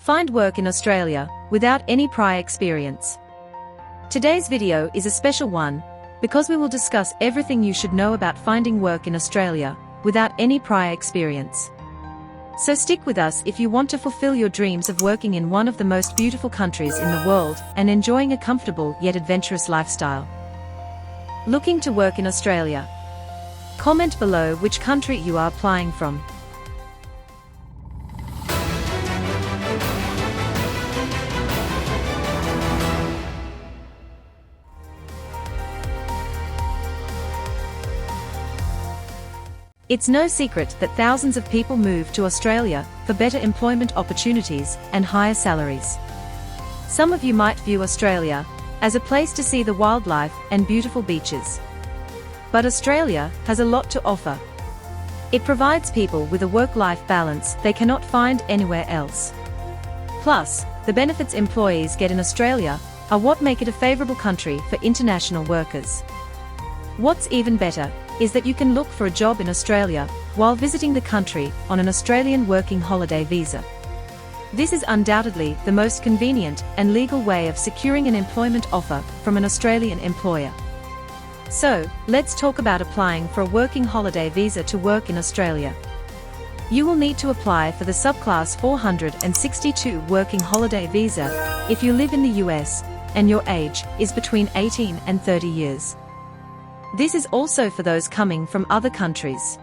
Find work in Australia without any prior experience. Today's video is a special one because we will discuss everything you should know about finding work in Australia without any prior experience. So stick with us if you want to fulfill your dreams of working in one of the most beautiful countries in the world and enjoying a comfortable yet adventurous lifestyle. Looking to work in Australia? Comment below which country you are applying from. It's no secret that thousands of people move to Australia for better employment opportunities and higher salaries. Some of you might view Australia as a place to see the wildlife and beautiful beaches. But Australia has a lot to offer. It provides people with a work-life balance they cannot find anywhere else. Plus, the benefits employees get in Australia are what make it a favourable country for international workers. What's even better is that you can look for a job in Australia while visiting the country on an Australian working holiday visa. This is undoubtedly the most convenient and legal way of securing an employment offer from an Australian employer. So, let's talk about applying for a working holiday visa to work in Australia. You will need to apply for the subclass 462 working holiday visa if you live in the US and your age is between 18 and 30 years. This is also for those coming from other countries.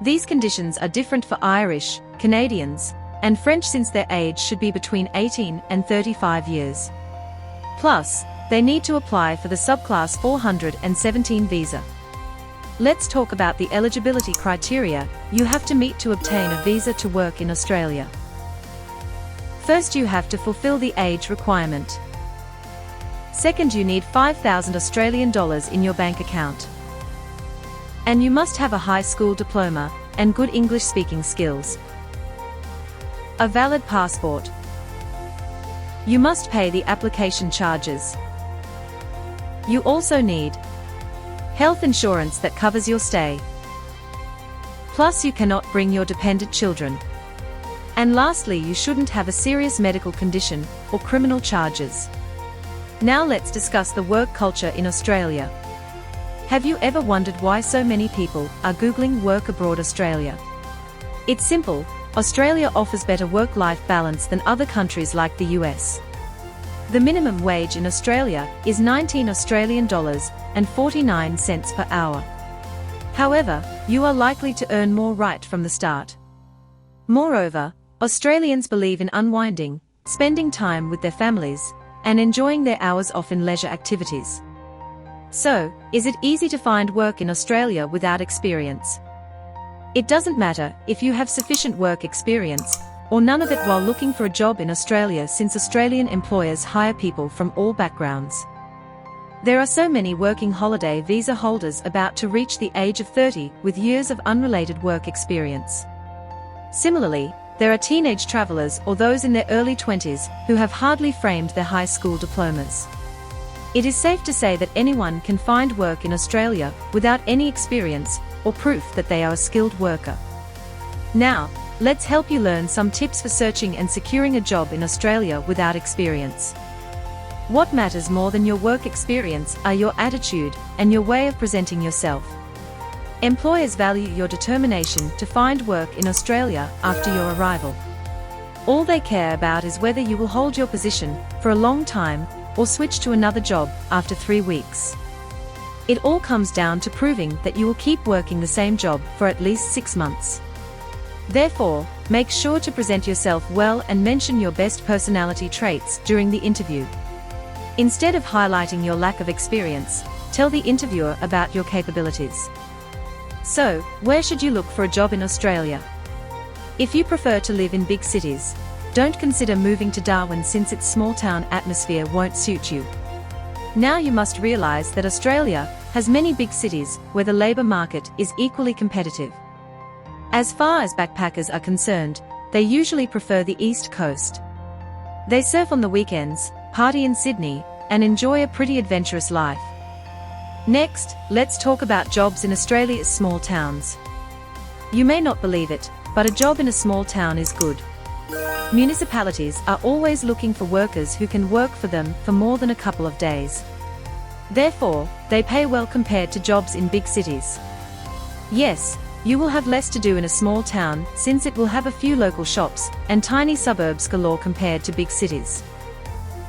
These conditions are different for Irish, Canadians, and French since their age should be between 18 and 35 years. Plus, they need to apply for the subclass 417 visa. Let's talk about the eligibility criteria you have to meet to obtain a visa to work in Australia. First, you have to fulfill the age requirement. Second, you need 5,000 Australian dollars in your bank account. And you must have a high school diploma and good English speaking skills. A valid passport. You must pay the application charges. You also need health insurance that covers your stay. Plus, you cannot bring your dependent children. And lastly, you shouldn't have a serious medical condition or criminal charges. Now let's discuss the work culture in Australia. Have you ever wondered why so many people are Googling work abroad Australia? It's simple. Australia offers better work-life balance than other countries like the US. The minimum wage in Australia is 19 Australian dollars and 49 cents per hour. However, you are likely to earn more right from the start. Moreover, Australians believe in unwinding, spending time with their families, and enjoying their hours off in leisure activities. So, is it easy to find work in Australia without experience? It doesn't matter if you have sufficient work experience, or none of it while looking for a job in Australia, since Australian employers hire people from all backgrounds. There are so many working holiday visa holders about to reach the age of 30 with years of unrelated work experience. Similarly, there are teenage travelers or those in their early 20s who have hardly framed their high school diplomas. It is safe to say that anyone can find work in Australia without any experience or proof that they are a skilled worker. Now, let's help you learn some tips for searching and securing a job in Australia without experience. What matters more than your work experience are your attitude and your way of presenting yourself. Employers value your determination to find work in Australia after your arrival. All they care about is whether you will hold your position for a long time or switch to another job after 3 weeks. It all comes down to proving that you will keep working the same job for at least 6 months. Therefore, make sure to present yourself well and mention your best personality traits during the interview. Instead of highlighting your lack of experience, tell the interviewer about your capabilities. So, where should you look for a job in Australia? If you prefer to live in big cities, don't consider moving to Darwin since its small-town atmosphere won't suit you. Now you must realise that Australia has many big cities where the labour market is equally competitive. As far as backpackers are concerned, they usually prefer the East Coast. They surf on the weekends, party in Sydney, and enjoy a pretty adventurous life. Next, let's talk about jobs in Australia's small towns. You may not believe it, but a job in a small town is good. Municipalities are always looking for workers who can work for them for more than a couple of days. Therefore, they pay well compared to jobs in big cities. Yes, you will have less to do in a small town since it will have a few local shops and tiny suburbs galore compared to big cities.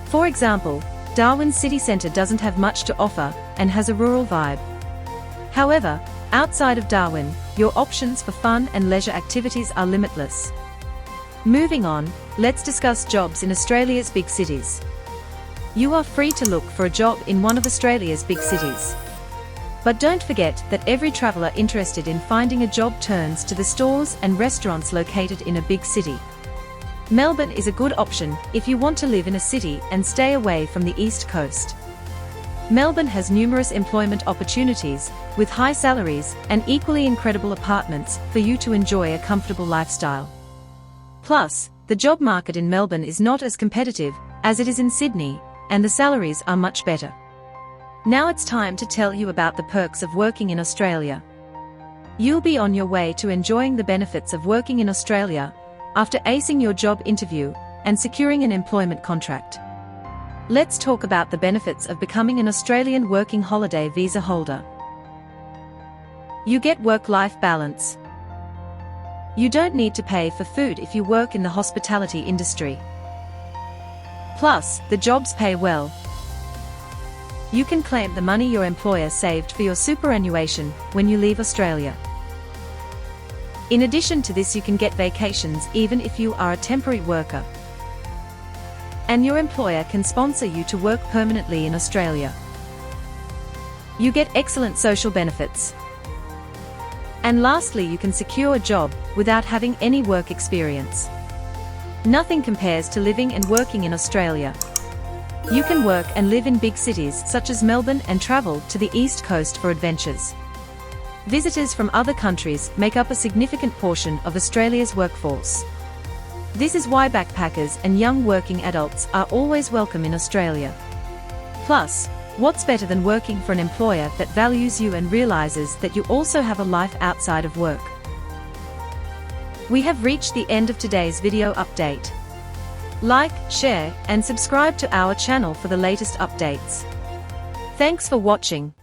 For example, Darwin's city centre doesn't have much to offer and has a rural vibe. However, outside of Darwin, your options for fun and leisure activities are limitless. Moving on, let's discuss jobs in Australia's big cities. You are free to look for a job in one of Australia's big cities. But don't forget that every traveller interested in finding a job turns to the stores and restaurants located in a big city. Melbourne is a good option if you want to live in a city and stay away from the East Coast. Melbourne has numerous employment opportunities, with high salaries and equally incredible apartments for you to enjoy a comfortable lifestyle. Plus, the job market in Melbourne is not as competitive as it is in Sydney, and the salaries are much better. Now it's time to tell you about the perks of working in Australia. You'll be on your way to enjoying the benefits of working in Australia after acing your job interview and securing an employment contract. Let's talk about the benefits of becoming an Australian working holiday visa holder. You get work-life balance. You don't need to pay for food if you work in the hospitality industry. Plus, the jobs pay well. You can claim the money your employer saved for your superannuation when you leave Australia. In addition to this, you can get vacations even if you are a temporary worker. And your employer can sponsor you to work permanently in Australia. You get excellent social benefits. And lastly, you can secure a job without having any work experience. Nothing compares to living and working in Australia. You can work and live in big cities such as Melbourne and travel to the East Coast for adventures. Visitors from other countries make up a significant portion of Australia's workforce. This is why backpackers and young working adults are always welcome in Australia. Plus, what's better than working for an employer that values you and realizes that you also have a life outside of work? We have reached the end of today's video update. Like, share, and subscribe to our channel for the latest updates. Thanks for watching.